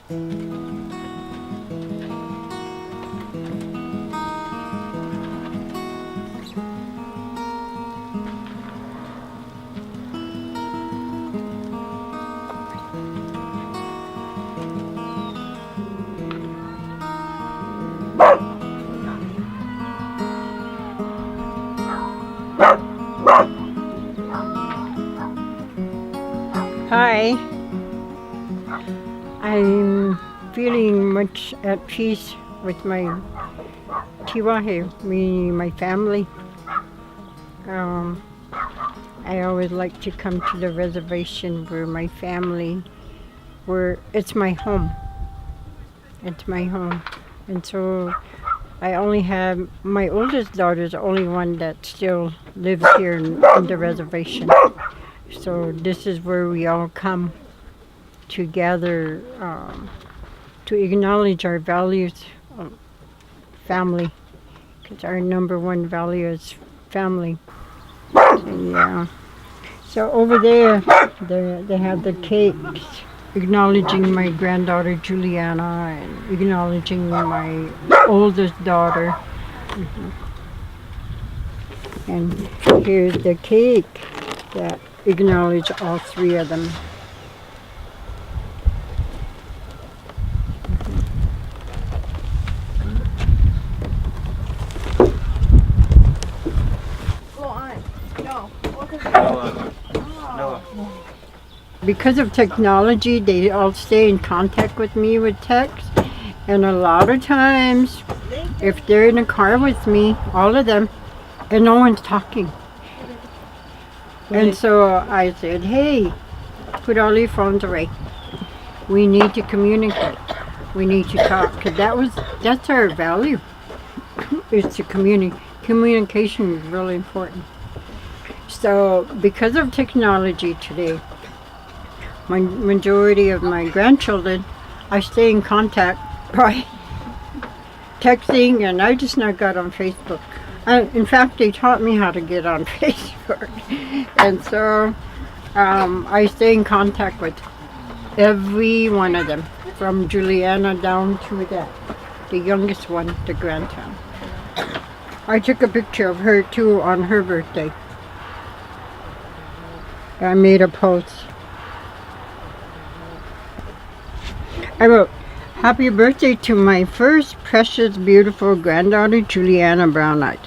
Hi, I'm feeling much at peace with my Tiwahe, my family. Um, I always like to come to the reservation where my family, where it's my home. It's my home. And so I only have, my oldest daughter is the only one that still lives here in the reservation. So this is where we all come together to acknowledge our values of family, because our number one value is family. Yeah. So over there, they have the cakes acknowledging my granddaughter Juliana and acknowledging my oldest daughter. And here's the cake that acknowledge all three of them. Because of technology, they all stay in contact with me with text. And a lot of times, if they're in a car with me, all of them, and no one's talking. And so I said, hey, put all your phones away. We need to communicate. We need to talk. Because that's our value, is to communicate. Communication is really important. So because of technology today, my majority of my grandchildren, I stay in contact by texting, and I just now got on Facebook. In fact, they taught me how to get on Facebook. And so I stay in contact with every one of them, from Juliana down to the youngest one, the grandson. I took a picture of her too on her birthday. I made a post. I wrote, happy birthday to my first precious, beautiful granddaughter, Juliana Brownite.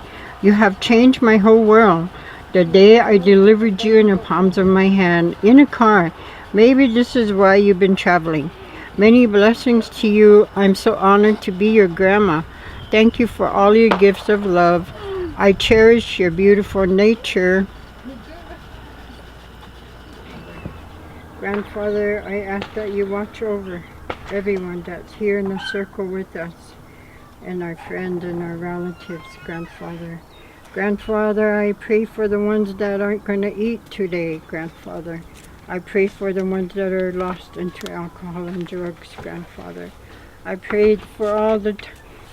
You have changed my whole world. The day I delivered you in the palms of my hand, in a car. Maybe this is why you've been traveling. Many blessings to you. I'm so honored to be your grandma. Thank you for all your gifts of love. I cherish your beautiful nature. Grandfather, I ask that you watch over everyone that's here in the circle with us, and our friends and our relatives, Grandfather. Grandfather, I pray for the ones that aren't going to eat today, Grandfather. I pray for the ones that are lost into alcohol and drugs, Grandfather. I prayed for all the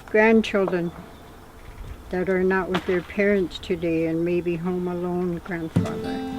grandchildren that are not with their parents today and may be home alone, Grandfather.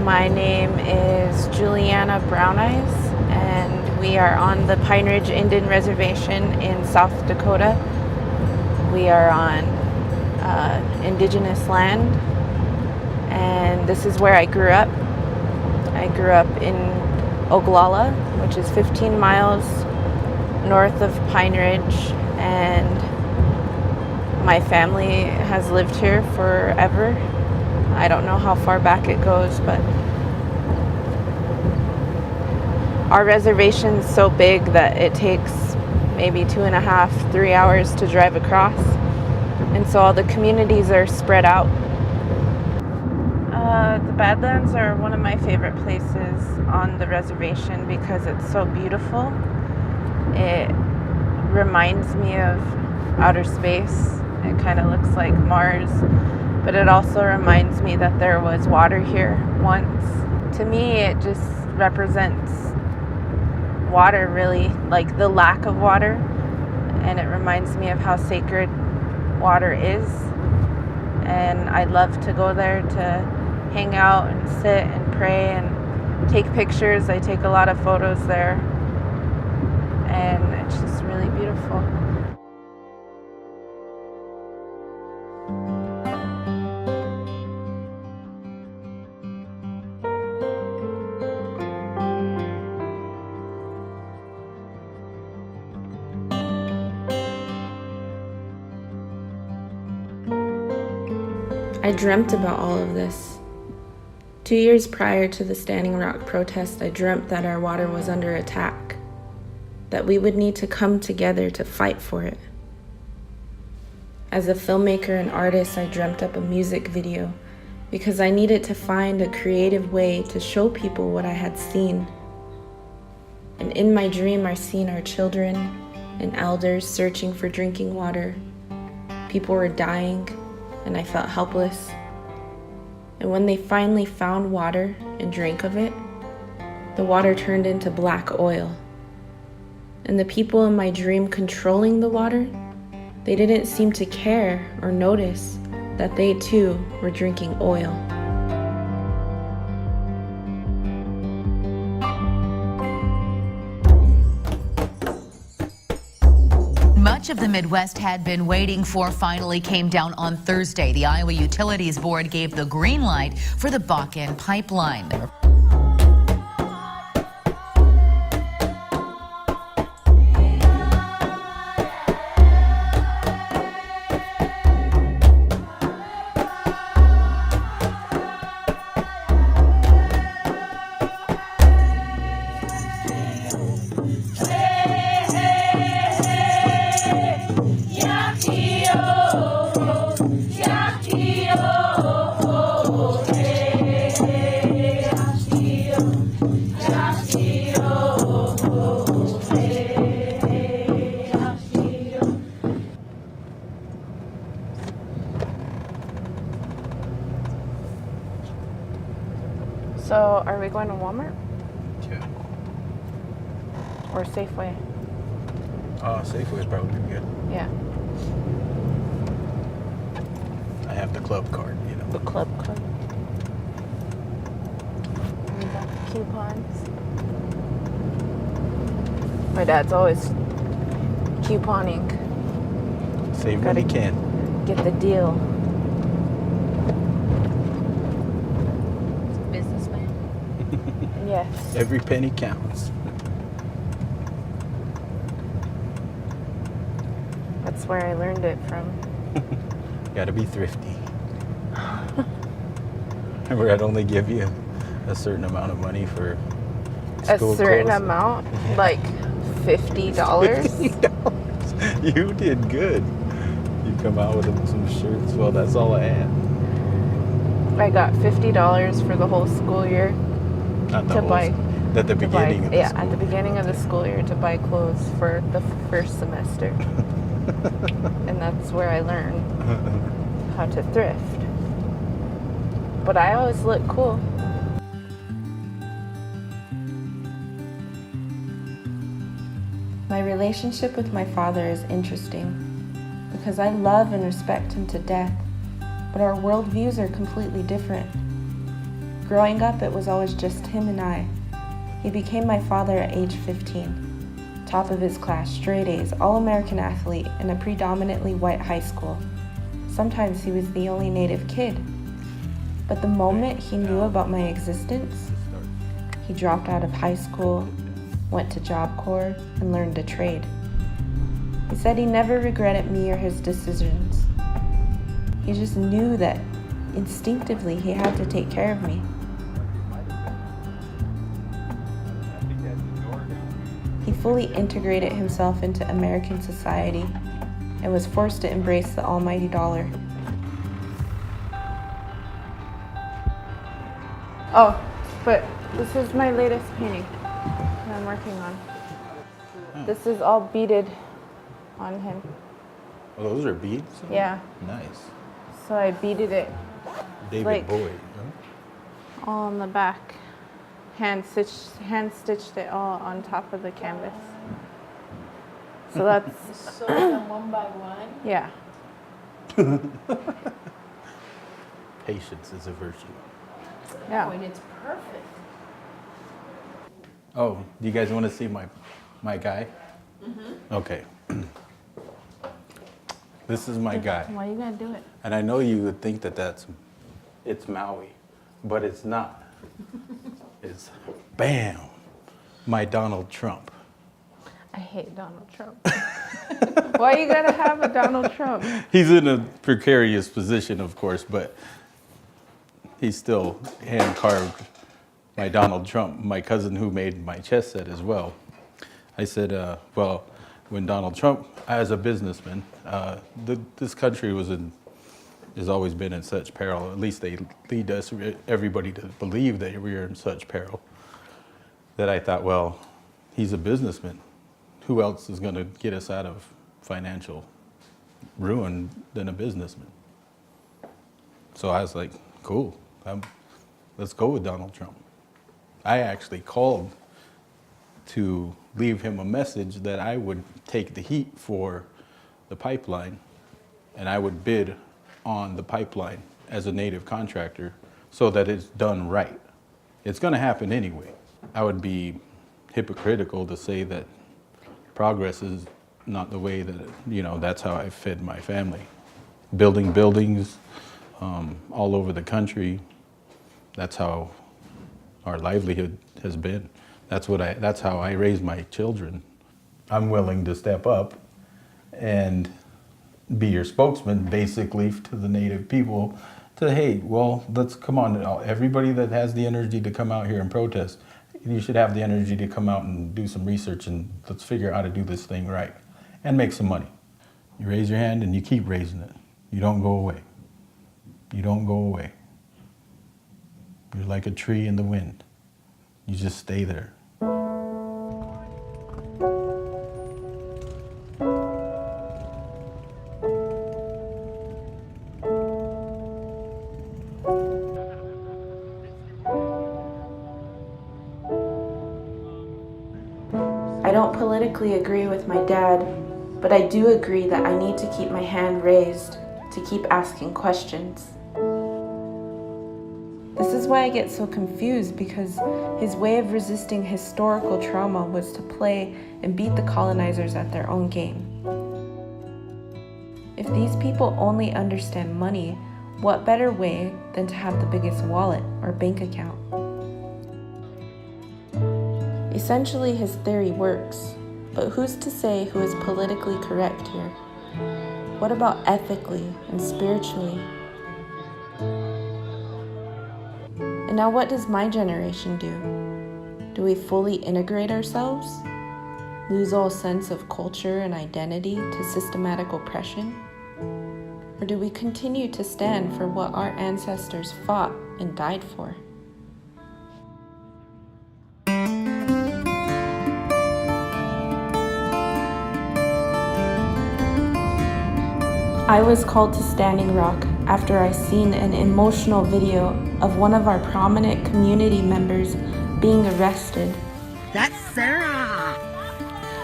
My name is Juliana Brown Eyes, and we are on the Pine Ridge Indian Reservation in South Dakota. We are on indigenous land, and this is where I grew up. I grew up in Oglala, which is 15 miles north of Pine Ridge, and My family has lived here forever. I don't know how far back it goes, but our reservation's so big that it takes maybe 2.5, 3 hours to drive across. And so all the communities are spread out. The Badlands are one of my favorite places on the reservation because it's so beautiful. It reminds me of outer space. It kind of looks like Mars, but it also reminds me that there was water here once. To me, it just represents water, really, like the lack of water, and it reminds me of how sacred water is. And I love to go there to hang out and sit and pray and take pictures. I take a lot of photos there, and it's just really beautiful. I dreamt about all of this. 2 years prior to the Standing Rock protest, I dreamt that our water was under attack, that we would need to come together to fight for it. As a filmmaker and artist, I dreamt up a music video because I needed to find a creative way to show people what I had seen. And in my dream, I seen our children and elders searching for drinking water. People were dying, and I felt helpless. And when they finally found water and drank of it, the water turned into black oil. And the people in my dream controlling the water, they didn't seem to care or notice that they too were drinking oil. Much of the Midwest had been waiting for finally came down on Thursday. The Iowa Utilities Board gave the green light for the Bakken pipeline. So, are we going to Walmart Yeah. or Safeway? Safeway is probably good. Yeah, I have the club card, you know. the club card. We got the coupons. My dad's always couponing. Save what you can. Get the deal. Businessman. Yes. Every penny counts. That's where I learned it from. Gotta be thrifty. Remember, I'd only give you a certain amount of money for A school certain clothes. amount? Yeah. Like $50? $50. You did good. You come out with some shirts. Well, that's all I had. I got $50 for the whole school year Not the to whole, buy. at the to buy- beginning of the yeah, school. at the beginning of the school year to buy clothes for the first semester. And that's where I learned how to thrift. But I always look cool. My relationship with my father is interesting because I love and respect him to death, but our worldviews are completely different. Growing up, it was always just him and I. He became my father at age 15, top of his class, straight A's, all-American athlete in a predominantly white high school. Sometimes he was the only Native kid. But the moment he knew about my existence, he dropped out of high school, went to Job Corps, and learned a trade. He said he never regretted me or his decisions, He just knew that instinctively he had to take care of me. He fully integrated himself into American society and was forced to embrace the almighty dollar. Oh, but this is my latest painting that I'm working on. This is all beaded on him. Oh, those are beads? Yeah. Nice. So I beaded it David like- Bowie. Huh? all on the back. Hand stitched it all on top of the canvas. So that's So them one by one? yeah. Patience is a virtue. Yeah. Oh, and it's perfect. Oh, do you guys want to see my guy? Okay. This is my guy. Why you gotta do it? And I know you would think that it's Maui, but it's not. It's bam, my Donald Trump. I hate Donald Trump. Why you gotta have a Donald Trump? He's in a precarious position, of course, but he's still hand carved my Donald Trump, my cousin who made my chess set as well. I said, well, when Donald Trump, as a businessman, this country has always been in such peril. At least they lead us, everybody, to believe that we are in such peril. That I thought, well, he's a businessman. Who else is going to get us out of financial ruin than a businessman? So I was like, cool, let's go with Donald Trump. I actually called to leave him a message that I would take the heat for the pipeline and I would bid on the pipeline as a native contractor so that it's done right. It's going to happen anyway. I would be hypocritical to say that progress is not the way that, that's how I fed my family. Building buildings all over the country, that's how our livelihood has been. That's how I raise my children. I'm willing to step up and be your spokesman, basically, to the native people to, hey, well, let's come on. Everybody that has the energy to come out here and protest, you should have the energy to come out and do some research and let's figure out how to do this thing right and make some money. You raise your hand and you keep raising it. You don't go away. You don't go away. You're like a tree in the wind. You just stay there. I don't politically agree with my dad, but I do agree that I need to keep my hand raised, to keep asking questions. This is why I get so confused, because his way of resisting historical trauma was to play and beat the colonizers at their own game. If these people only understand money, what better way than to have the biggest wallet or bank account? Essentially, his theory works, but who's to say who is politically correct here? What about ethically and spiritually? And now what does my generation do? Do we fully integrate ourselves? Lose all sense of culture and identity to systematic oppression? Or do we continue to stand for what our ancestors fought and died for? I was called to Standing Rock after I seen an emotional video of one of our prominent community members being arrested. That's Sarah!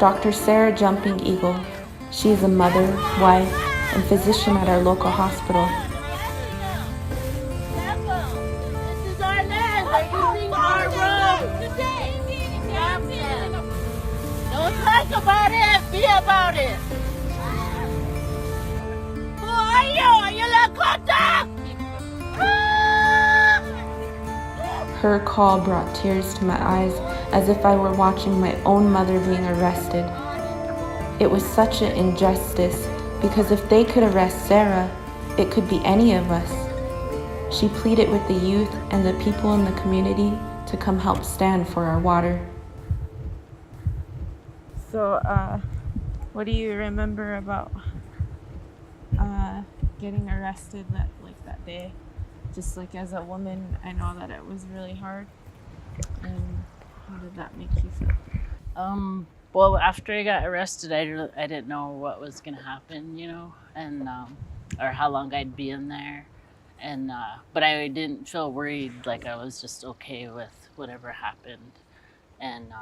Dr. Sarah Jumping Eagle. She is a mother, wife, and physician at our local hospital. This is our land. We're using our road. Don't talk about it. Be about it. Who are you? Are you Lakota? Her call brought tears to my eyes as if I were watching my own mother being arrested. It was such an injustice because if they could arrest Sarah, it could be any of us. She pleaded with the youth and the people in the community to come help stand for our water. So, what do you remember about getting arrested that day? Just like as a woman, I know that it was really hard. And how did that make you feel? Well, after I got arrested, I didn't know what was gonna happen, and or how long I'd be in there, and but I didn't feel worried. Like I was just okay with whatever happened, and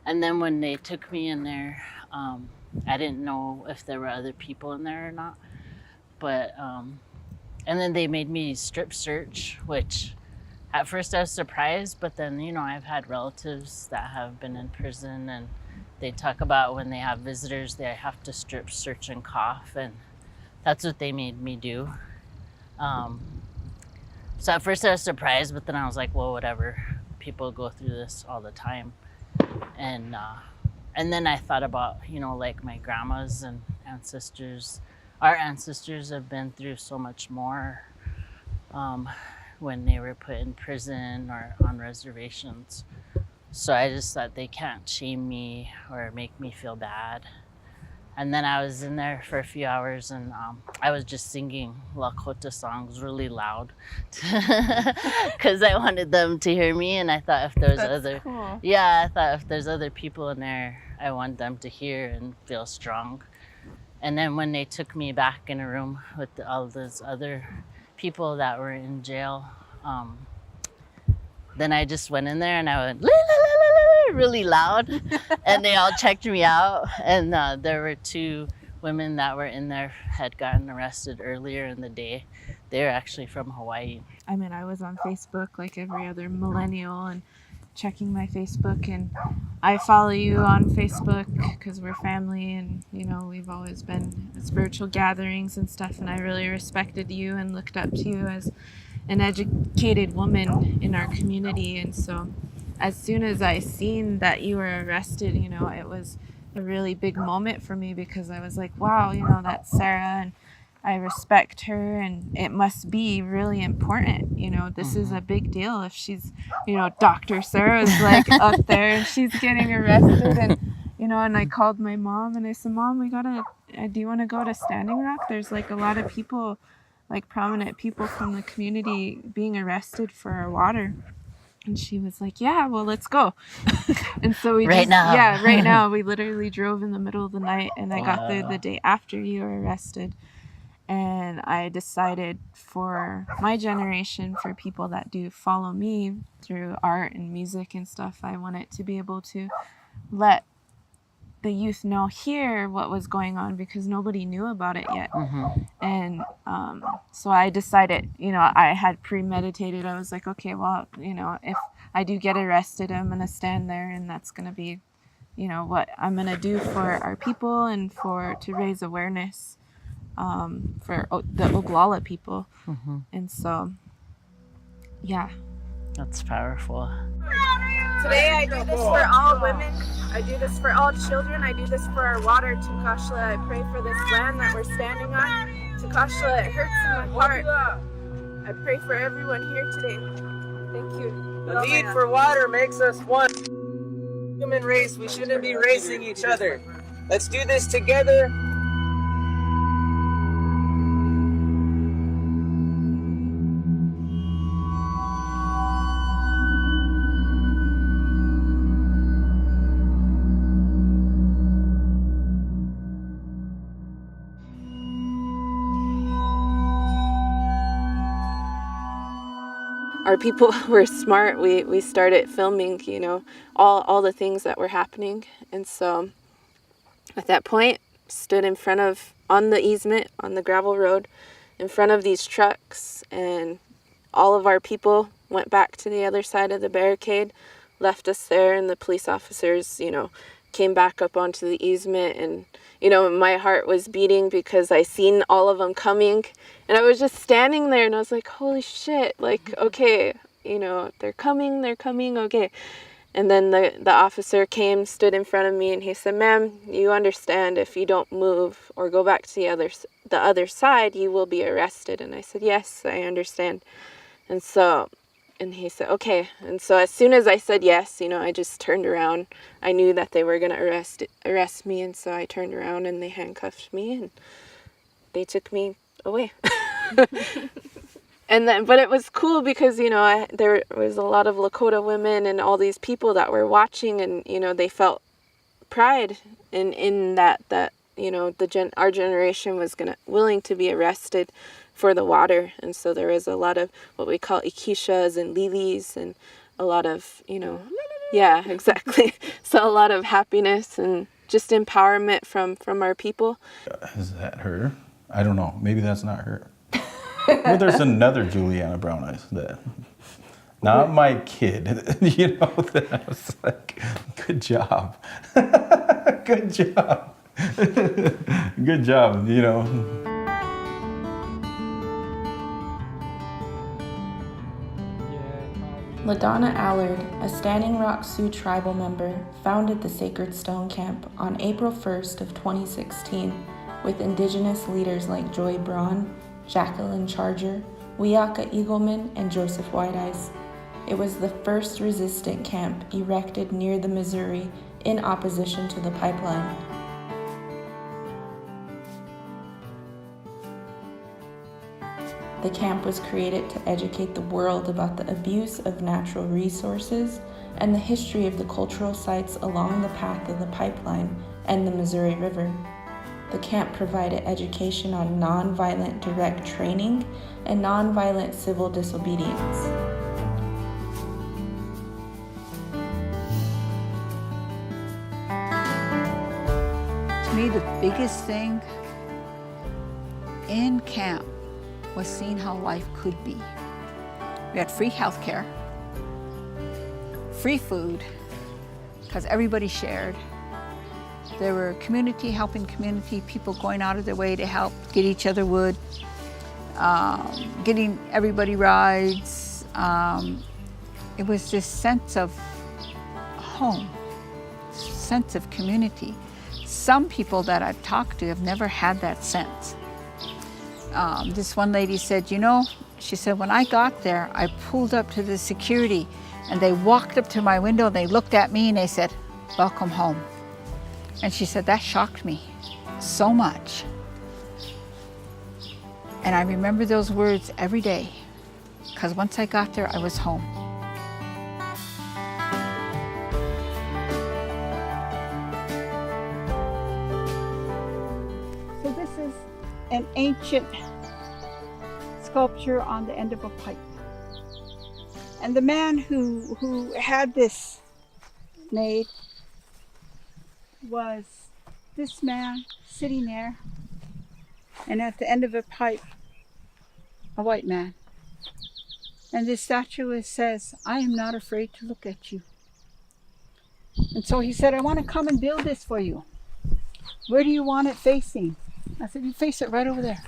then when they took me in there, I didn't know if there were other people in there or not, but and then they made me strip search, which. At first I was surprised, but then, I've had relatives that have been in prison and they talk about when they have visitors, they have to strip search and cough, and that's what they made me do. So at first I was surprised, but then I was like, well, whatever. People go through this all the time. And then I thought about, like my grandmas and ancestors. Our ancestors have been through so much more. When they were put in prison or on reservations. So I just thought they can't shame me or make me feel bad. And then I was in there for a few hours and I was just singing Lakota songs really loud because I wanted them to hear me, and I thought if there's Cool. I thought if there's other people in there, I want them to hear and feel strong. And then when they took me back in a room with all those other people that were in jail, then I just went in there and I went la, la, la, la, la, really loud and they all checked me out, and there were 2 women that were in there had gotten arrested earlier in the day. They were actually from Hawaii. I mean, I was on Facebook like every other millennial and checking my Facebook, and I follow you on Facebook because we're family, and we've always been at spiritual gatherings and stuff, and I really respected you and looked up to you as an educated woman in our community. And so as soon as I seen that you were arrested, it was a really big moment for me because I was like, wow, that's Sarah, and I respect her, and it must be really important. This is a big deal if she's, Dr. Sarah's like up there and she's getting arrested. And, and I called my mom and I said, Mom, do you want to go to Standing Rock? There's like a lot of people, like prominent people from the community being arrested for our water. And she was like, yeah, well, let's go. And so we right now we literally drove in the middle of the night, and I got there the day after you were arrested. And I decided for my generation, for people that do follow me through art and music and stuff, I wanted to be able to let the youth know here what was going on because nobody knew about it yet. And so I decided, I had premeditated. I was like, okay, well, if I do get arrested, I'm going to stand there, and that's going to be, what I'm going to do for our people and to raise awareness for the Oglala people. And so, yeah. That's powerful. Today I do this for all women. I do this for all children. I do this for our water, Tukashla. I pray for this land that we're standing on. Tukashla, it hurts in my heart. I pray for everyone here today. Thank you. The need for water makes us one. Human race, we shouldn't be racing each other. Let's do this together. Our people were smart. We started filming, all the things that were happening. And so at that point, stood on the easement, on the gravel road, in front of these trucks, and all of our people went back to the other side of the barricade, left us there, and the police officers, came back up onto the easement. And my heart was beating because I seen all of them coming, and I was just standing there, and I was like, holy shit, like, okay, they're coming, okay. And then the officer came, stood in front of me, and he said, ma'am, you understand if you don't move or go back to the other the other side, you will be arrested. And I said, yes, I understand. And he said, okay. And so as soon as I said yes, I just turned around. I knew that they were going to arrest me. And so I turned around and they handcuffed me and they took me away. But it was cool because, there was a lot of Lakota women and all these people that were watching, and, they felt pride in that, our generation was willing to be arrested for the water. And so there was a lot of what we call ikishas and lilis, and a lot of, yeah, exactly. So a lot of happiness and just empowerment from our people. Is that her? I don't know. Maybe that's not her. Well, there's another Juliana Brown Eyes that, not my kid, that I was like, good job. Good job. Good job, LaDonna Allard, a Standing Rock Sioux tribal member, founded the Sacred Stone Camp on April 1st of 2016 with indigenous leaders like Joy Braun, Jacqueline Charger, Wiaka Eagleman, and Joseph Whiteeyes. It was the first resistant camp erected near the Missouri in opposition to the pipeline. The camp was created to educate the world about the abuse of natural resources and the history of the cultural sites along the path of the pipeline and the Missouri River. The camp provided education on nonviolent direct training and nonviolent civil disobedience. To me, the biggest thing in camp was seeing how life could be. We had free health care, free food, because everybody shared. There were community helping community, people going out of their way to help get each other wood, getting everybody rides. It was this sense of home, sense of community. Some people that I've talked to have never had that sense. This one lady said, she said, when I got there, I pulled up to the security and they walked up to my window and they looked at me and they said, welcome home. And she said, that shocked me so much. And I remember those words every day, because once I got there, I was home. So this is an ancient sculpture on the end of a pipe. And the man who had this made was this man sitting there, and at the end of a pipe, a white man. And this statue says, I am not afraid to look at you. And so he said, I want to come and build this for you. Where do you want it facing? I said, you face it right over there.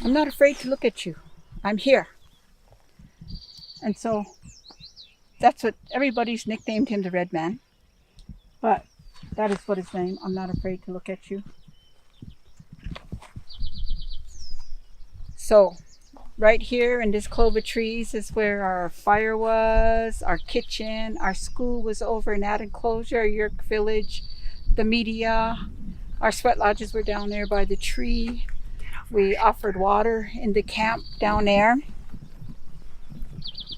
I'm not afraid to look at you. I'm here. And so that's what everybody's nicknamed him, the Red Man. But that is what his name. I'm not afraid to look at you. So right here in this clover trees is where our fire was, our kitchen, our school was over in that enclosure, York Village, the media. Our sweat lodges were down there by the tree. We offered water in the camp down there.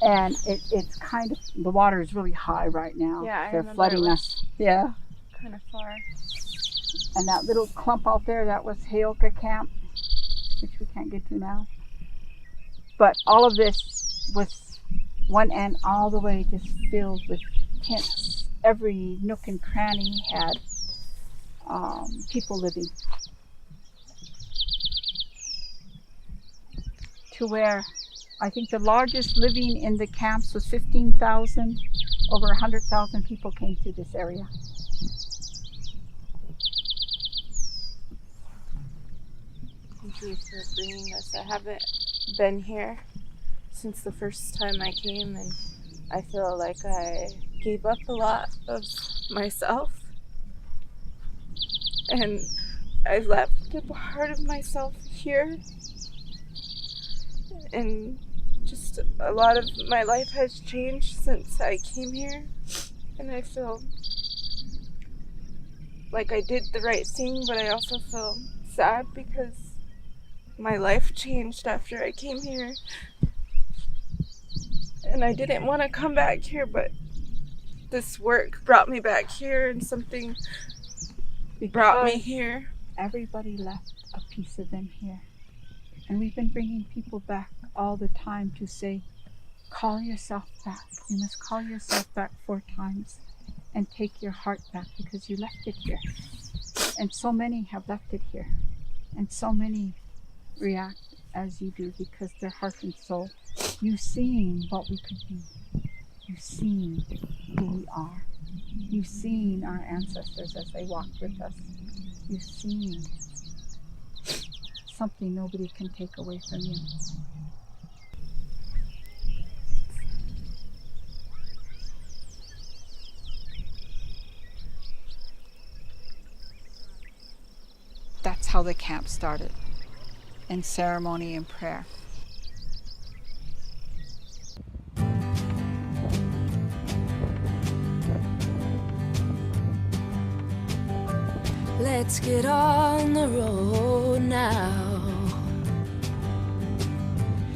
And it's kind of, the water is really high right now. Yeah, they're flooding us. Yeah. Kind of far. And that little clump out there, that was Heoka Camp, which we can't get to now. But all of this was one end all the way just filled with tents. Every nook and cranny had people living. To where I think the largest living in the camps was 15,000. Over 100,000 people came to this area. Thank you for bringing us. I haven't been here since the first time I came, and I feel like I gave up a lot of myself. And I left a part of myself here, and just a lot of my life has changed since I came here, and I feel like I did the right thing, but I also feel sad because my life changed after I came here, and I didn't want to come back here, but this work brought me back here, and something brought me here. Everybody left a piece of them here. And we've been bringing people back all the time to say, call yourself back. You must call yourself back 4 times and take your heart back because you left it here. And so many have left it here. And so many react as you do because their heart and soul, you've seen what we could be. You've seen who we are. You've seen our ancestors as they walked with us. You've seen something nobody can take away from you. That's how the camp started, in ceremony and prayer. Let's get on the road now.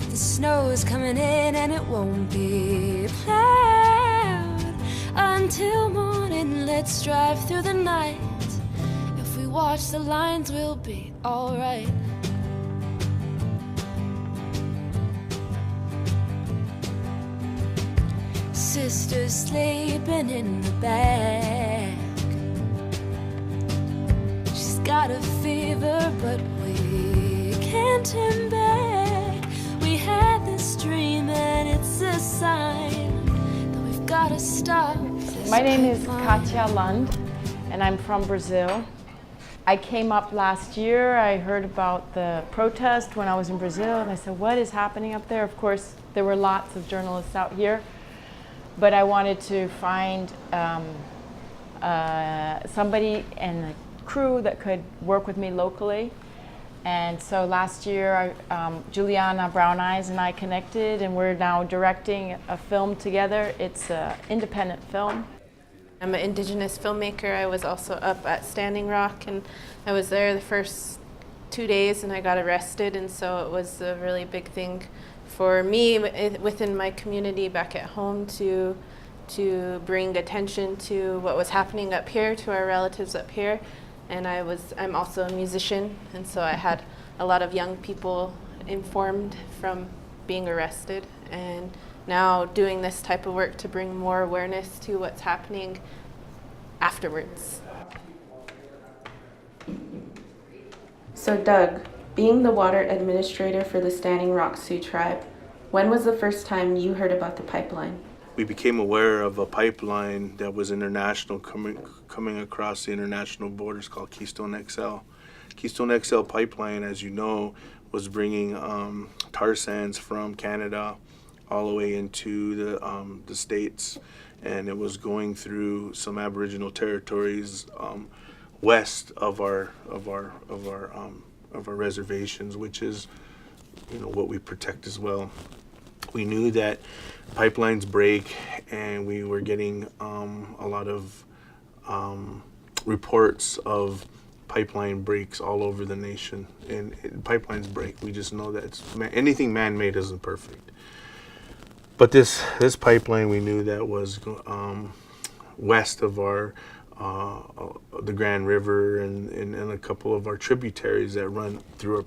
The snow is coming in and it won't be plowed until morning. Let's drive through the night. If we watch the lines, we'll be alright. Sister's sleeping in the back. She's got a fever, but we can't turn back. We had this dream and it's a sign that we've got to stop this. My name is Katia Lund and I'm from Brazil. I came up last year. I heard about the protest when I was in Brazil and I said, what is happening up there? Of course, there were lots of journalists out here, but I wanted to find somebody and a crew that could work with me locally. And so last year, Juliana Brown Eyes and I connected, and we're now directing a film together. It's an independent film. I'm an Indigenous filmmaker. I was also up at Standing Rock, and I was there the first 2 days and I got arrested, and so it was a really big thing for me within my community back at home to bring attention to what was happening up here, to our relatives up here. And I'm also a musician, and so I had a lot of young people informed from being arrested, and now doing this type of work to bring more awareness to what's happening afterwards. So Doug, being the water administrator for the Standing Rock Sioux Tribe, when was the first time you heard about the pipeline? We became aware of a pipeline that was international coming across the international borders called Keystone XL. Keystone XL pipeline, as you know, was bringing tar sands from Canada all the way into the States, and it was going through some Aboriginal territories west of our reservations, which is, you know, what we protect as well. We knew that pipelines break, and we were getting a lot of reports of pipeline breaks all over the nation. And pipelines break. We just know that anything man-made isn't perfect. But this pipeline, we knew that was west of our the Grand River and a couple of our tributaries that run through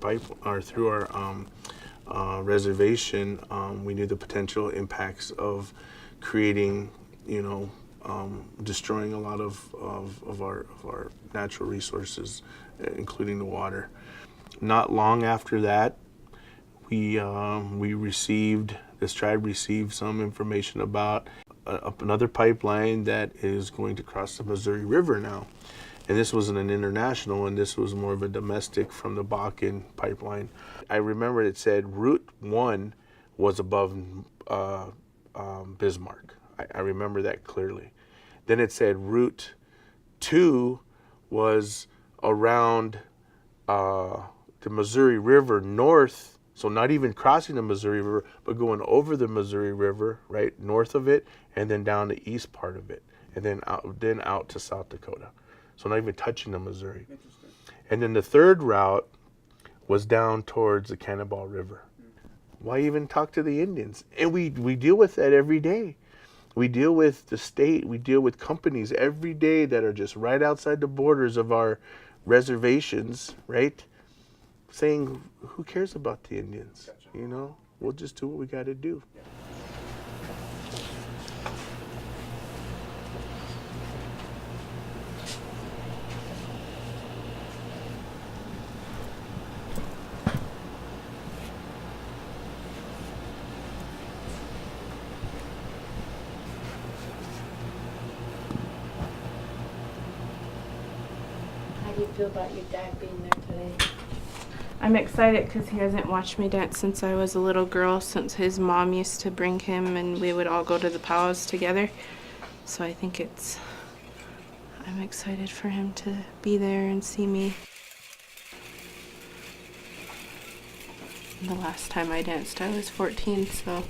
our reservation. We knew the potential impacts of creating, destroying a lot of our natural resources, including the water. Not long after that, this tribe received some information about another pipeline that is going to cross the Missouri River now. And this wasn't an international one, this was more of a domestic from the Bakken pipeline. I remember it said Route 1 was above Bismarck. I remember that clearly. Then it said Route 2 was around the Missouri River north, so not even crossing the Missouri River, but going over the Missouri River, right, north of it, and then down the east part of it, and then out to South Dakota. So not even touching the Missouri. And then the third route was down towards the Cannonball River. Why even talk to the Indians? And we deal with that every day. We deal with the state, we deal with companies every day that are just right outside the borders of our reservations, right? Saying, who cares about the Indians? You know, we'll just do what we got to do. How do you feel about your dad being there today? I'm excited because he hasn't watched me dance since I was a little girl, since his mom used to bring him and we would all go to the powwows together. So I think I'm excited for him to be there and see me. The last time I danced, I was 14, so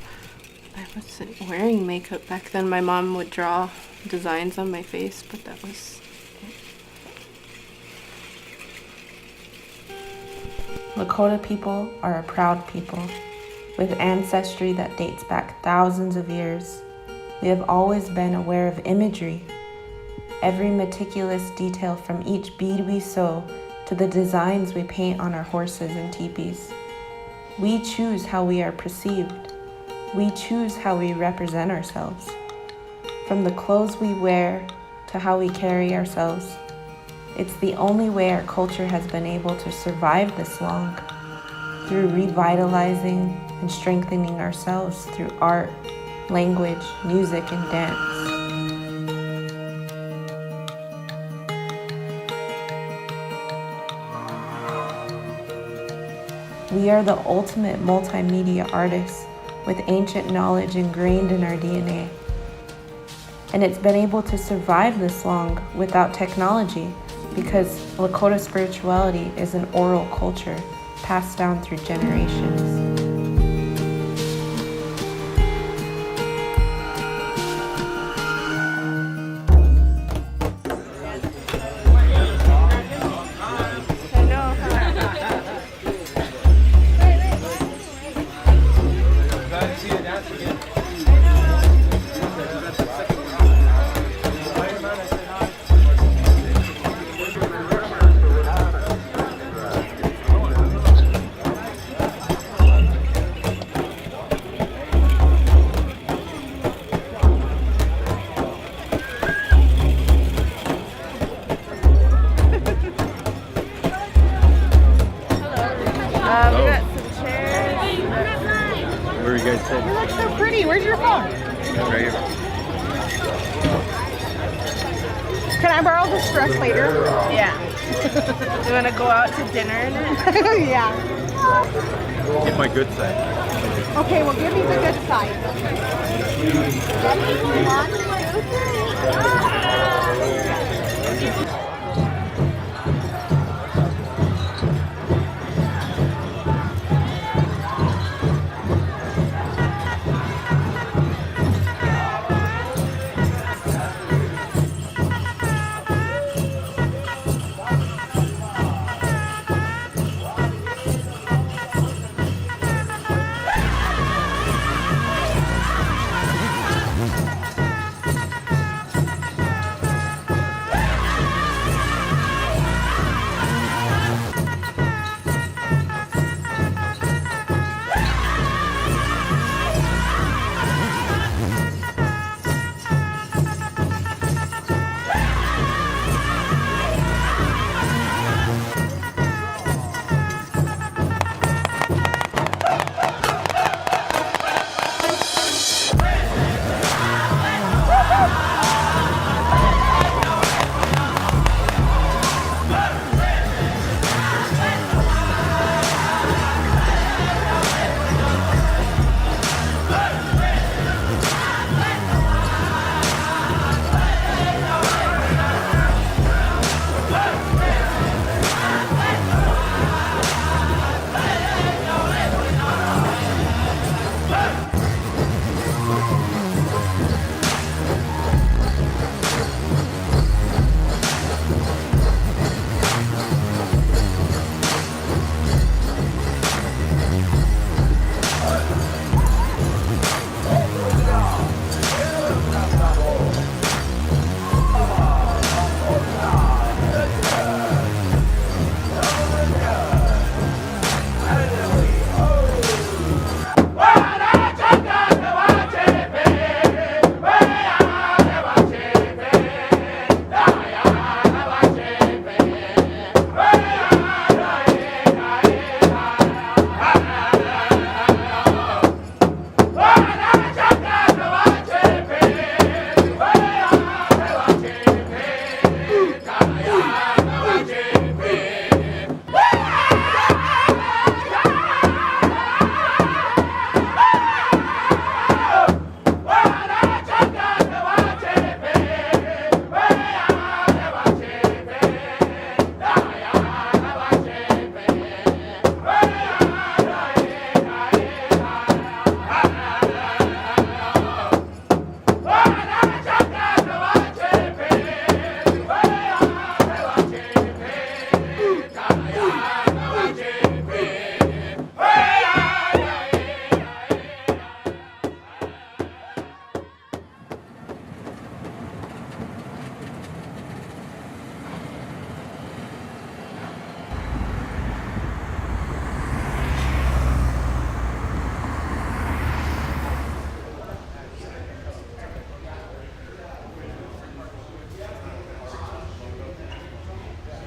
I wasn't wearing makeup back then. My mom would draw designs on my face, but that was Lakota people are a proud people, with ancestry that dates back thousands of years. We have always been aware of imagery. Every meticulous detail from each bead we sew to the designs we paint on our horses and teepees. We choose how we are perceived. We choose how we represent ourselves. From the clothes we wear to how we carry ourselves. It's the only way our culture has been able to survive this long, through revitalizing and strengthening ourselves through art, language, music, and dance. We are the ultimate multimedia artists with ancient knowledge ingrained in our DNA. And it's been able to survive this long without technology, because Lakota spirituality is an oral culture passed down through generations. Can I borrow this dress later? Yeah. You want to go out to dinner in it? Yeah. Get my good side. Okay, well, give me the good side.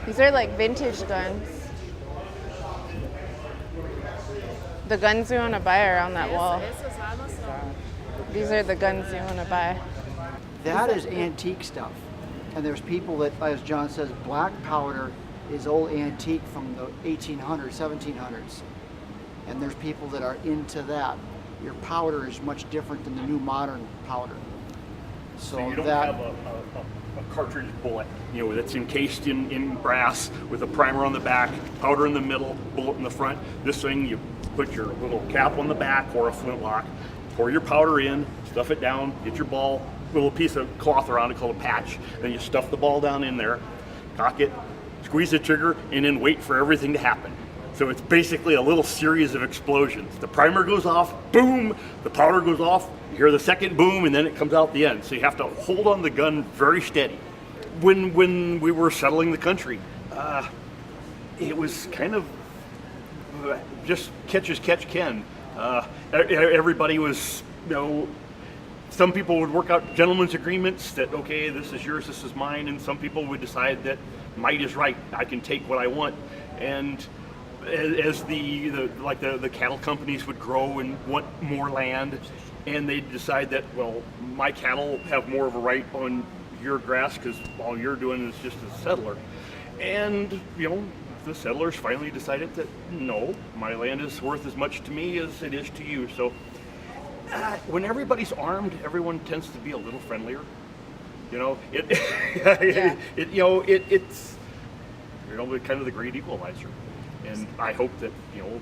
These are like vintage guns. The guns you want to buy are on that wall. These are the guns you want to buy. That is antique stuff. And there's people that, as John says, black powder is old antique from the 1800s, 1700s. And there's people that are into that. Your powder is much different than the new modern powder. So you don't have a cartridge bullet, you know, that's encased in brass with a primer on the back, powder in the middle, bullet in the front. This thing, you put your little cap on the back or a flintlock, pour your powder in, stuff it down, get your ball, little piece of cloth around it called a patch, then you stuff the ball down in there, cock it, squeeze the trigger, and then wait for everything to happen. So it's basically a little series of explosions. The primer goes off, boom, the powder goes off, you hear the second boom, and then it comes out the end. So you have to hold on the gun very steady. When we were settling the country, it was kind of just catch as catch can. Everybody was, you know, some people would work out gentlemen's agreements that, okay, this is yours, this is mine, and some people would decide that might is right, I can take what I want. And as the cattle companies would grow and want more land, and they'd decide that, well, my cattle have more of a right on your grass because all you're doing is just a settler. And, you know, the settlers finally decided that, no, my land is worth as much to me as it is to you. So when everybody's armed, everyone tends to be a little friendlier. You know, it's kind of the great equalizer. And I hope that, you know,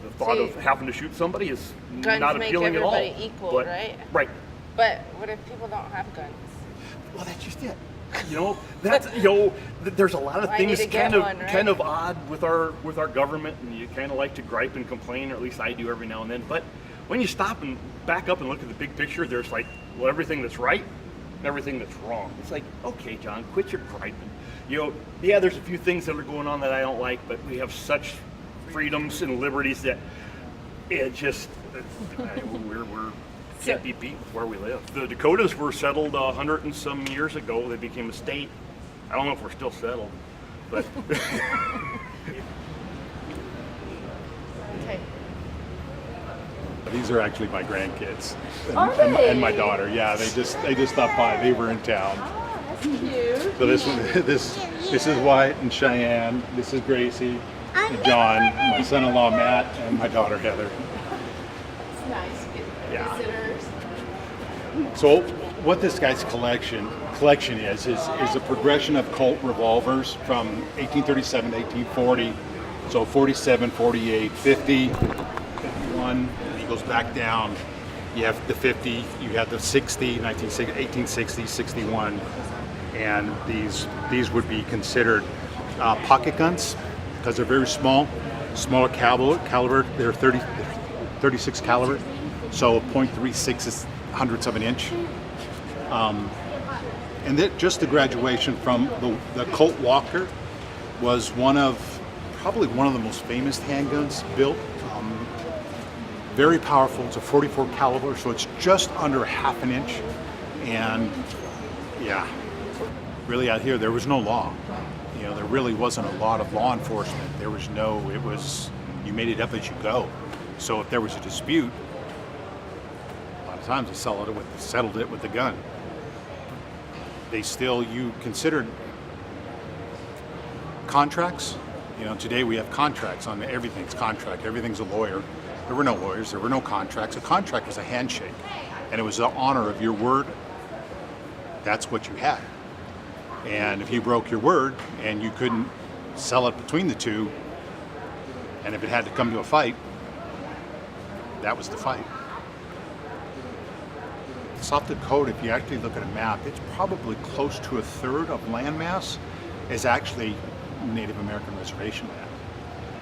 the thought of having to shoot somebody is not appealing at all. Guns make everybody equal, right? Right. But what if people don't have guns? Well, that's just it. You know, that's, you know, there's a lot of things kind of odd with our government, and you kind of like to gripe and complain, or at least I do every now and then. But when you stop and back up and look at the big picture, there's like, well, everything that's right and everything that's wrong. It's like, okay, John, quit your griping. You know, yeah, there's a few things that are going on that I don't like, but we have such freedoms and liberties that it just, we're can't be beat with where we live. The Dakotas were settled 100 and some years ago. They became a state. I don't know if we're still settled, but. Okay. These are actually my grandkids and my daughter. Yeah, they just stopped by. They were in town. Oh, that's cute. So this is Wyatt and Cheyenne. This is Gracie, and John, my son-in-law Matt, and my daughter Heather. It's nice to get visitors. So what this guy's collection is a progression of Colt revolvers from 1837 to 1840. So 47, 48, 50, 51. He goes back down. You have the 50, you have the 60, 1860, 61, and these would be considered pocket guns because they're very small, smaller caliber. They're 36 caliber, so 0.36 is hundredths of an inch. And just the graduation from the Colt Walker was probably one of the most famous handguns built. Very powerful. It's a 44 caliber, so it's just under half an inch. And yeah, really out here there was no law. You know, there really wasn't a lot of law enforcement. It was you made it up as you go. So if there was a dispute, a lot of times they settled it with the gun. You considered contracts. You know, today we have contracts on everything's contract. Everything's a lawyer. There were no lawyers. There were no contracts. A contract was a handshake, and it was the honor of your word. That's what you had. And if you broke your word and you couldn't sell it between the two, and if it had to come to a fight, that was the fight. South Dakota, if you actually look at a map, it's probably close to a third of landmass is actually Native American reservation land.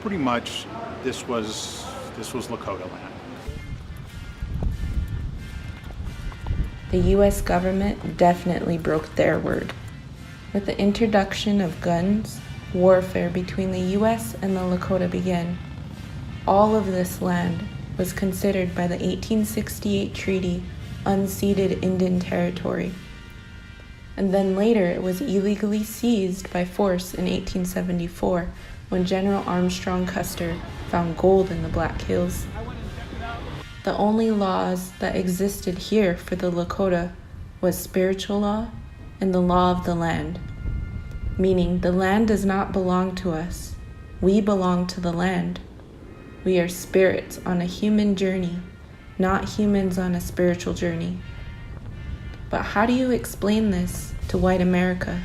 Pretty much, this was Lakota land. The U.S. government definitely broke their word. With the introduction of guns, warfare between the U.S. and the Lakota began. All of this land was considered by the 1868 treaty unceded Indian territory. and then later it was illegally seized by force in 1874 when General Armstrong Custer found gold in the Black Hills. The only laws that existed here for the Lakota was spiritual law and the law of the land, meaning the land does not belong to us. We belong to the land. We are spirits on a human journey, not humans on a spiritual journey. But how do you explain this to white America?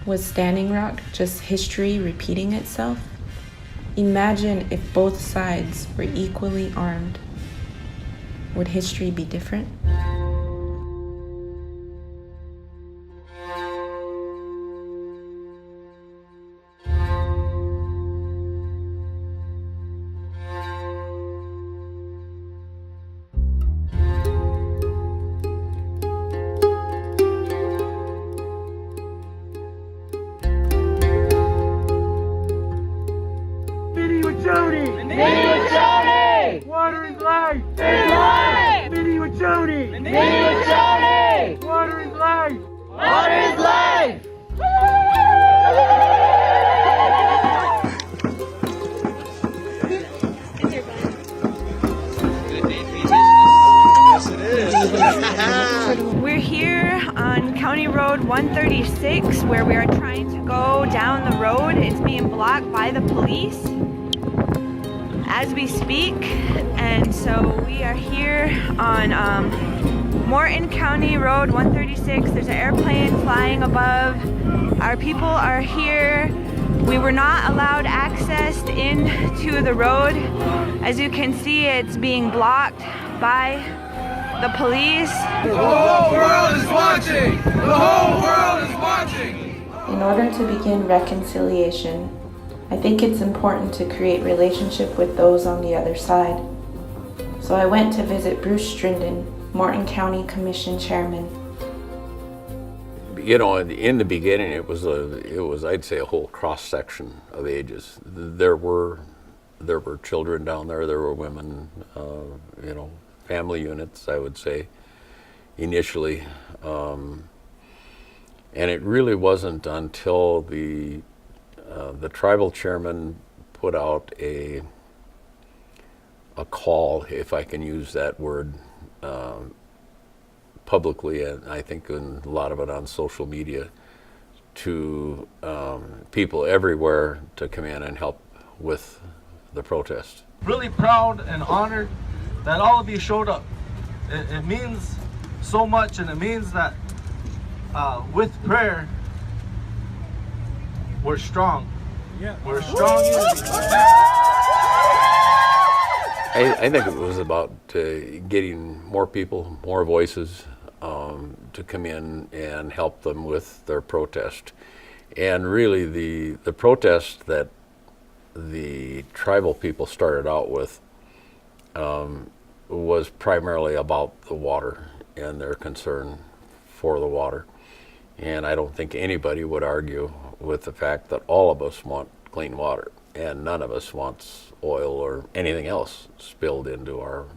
Was Standing Rock just history repeating itself? Imagine if both sides were equally armed. Would history be different? Water is life! Is life! Minnie with Jody! Minnie with Jody! Water is life! Water is life! Yes, it is. We're here on County Road 136 where we are trying to go down the road. It's being blocked by the police as we speak, and so we are here on Morton County Road 136. There's an airplane flying above. Our people are here. We were not allowed access into the road. As you can see, it's being blocked by the police. The whole world is watching! The whole world is watching! In order to begin reconciliation, I think it's important to create relationship with those on the other side. So I went to visit Bruce Strinden, Morton County Commission Chairman. You know, in the beginning, it was I'd say a whole cross section of ages. There were children down there. There were women. You know, family units, I would say, initially, and it really wasn't until the tribal chairman put out a call, if I can use that word, publicly, and I think a lot of it on social media, to people everywhere to come in and help with the protest. Really proud and honored that all of you showed up. It means so much, and it means that with prayer, we're strong. Yeah. We're strong. I think it was about getting more people, more voices to come in and help them with their protest. And really the protest that the tribal people started out with was primarily about the water and their concern for the water. And I don't think anybody would argue with the fact that all of us want clean water, and none of us wants oil or anything else spilled into our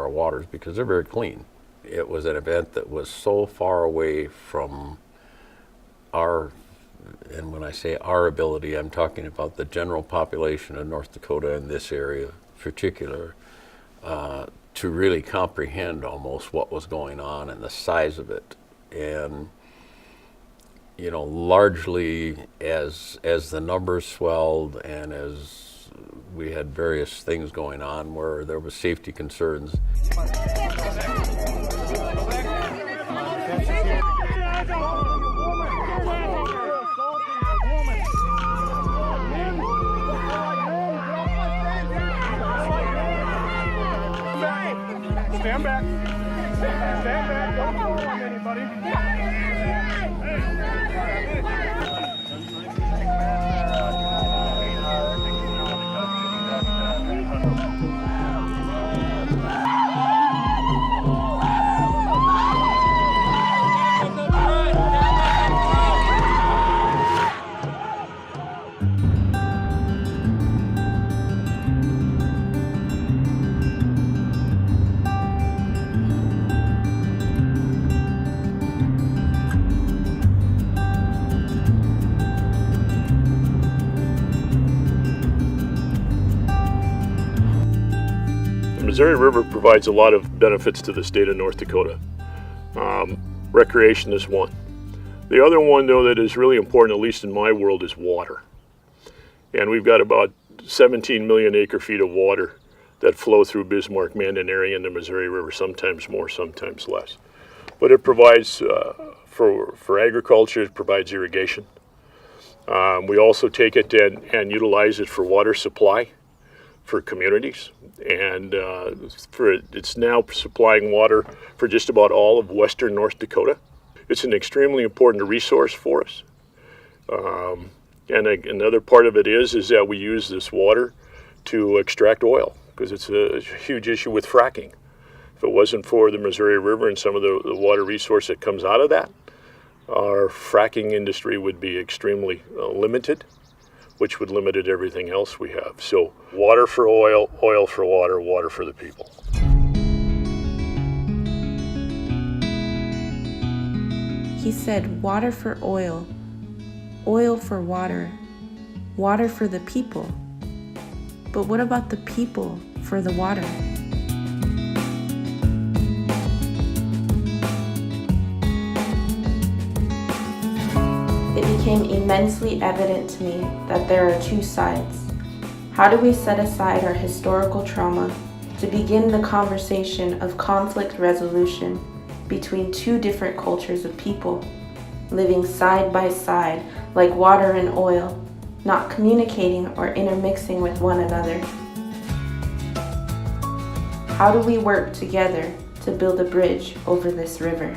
waters, because they're very clean. It was an event that was so far away from our, and when I say our ability, I'm talking about the general population of North Dakota in this area in particular, to really comprehend almost what was going on and the size of it. And you know, largely as the numbers swelled and as we had various things going on where there was safety concerns. Stand back. Stand back. Don't go on anybody. Missouri River provides a lot of benefits to the state of North Dakota. Recreation is one. The other one, though, that is really important, at least in my world, is water. And we've got about 17 million acre feet of water that flow through Bismarck, Mandan area and the Missouri River, sometimes more, sometimes less. But it provides, for agriculture, it provides irrigation. We also take it and utilize it for water supply for communities. And it's now supplying water for just about all of western North Dakota. It's an extremely important resource for us. And another part of it is that we use this water to extract oil, because it's a huge issue with fracking. If it wasn't for the Missouri River and some of the water resource that comes out of that, our fracking industry would be extremely limited, which would limit everything else we have. So water for oil, oil for water, water for the people. He said water for oil, oil for water, water for the people. But what about the people for the water? It became immensely evident to me that there are two sides. How do we set aside our historical trauma to begin the conversation of conflict resolution between two different cultures of people, living side by side like water and oil, not communicating or intermixing with one another? How do we work together to build a bridge over this river?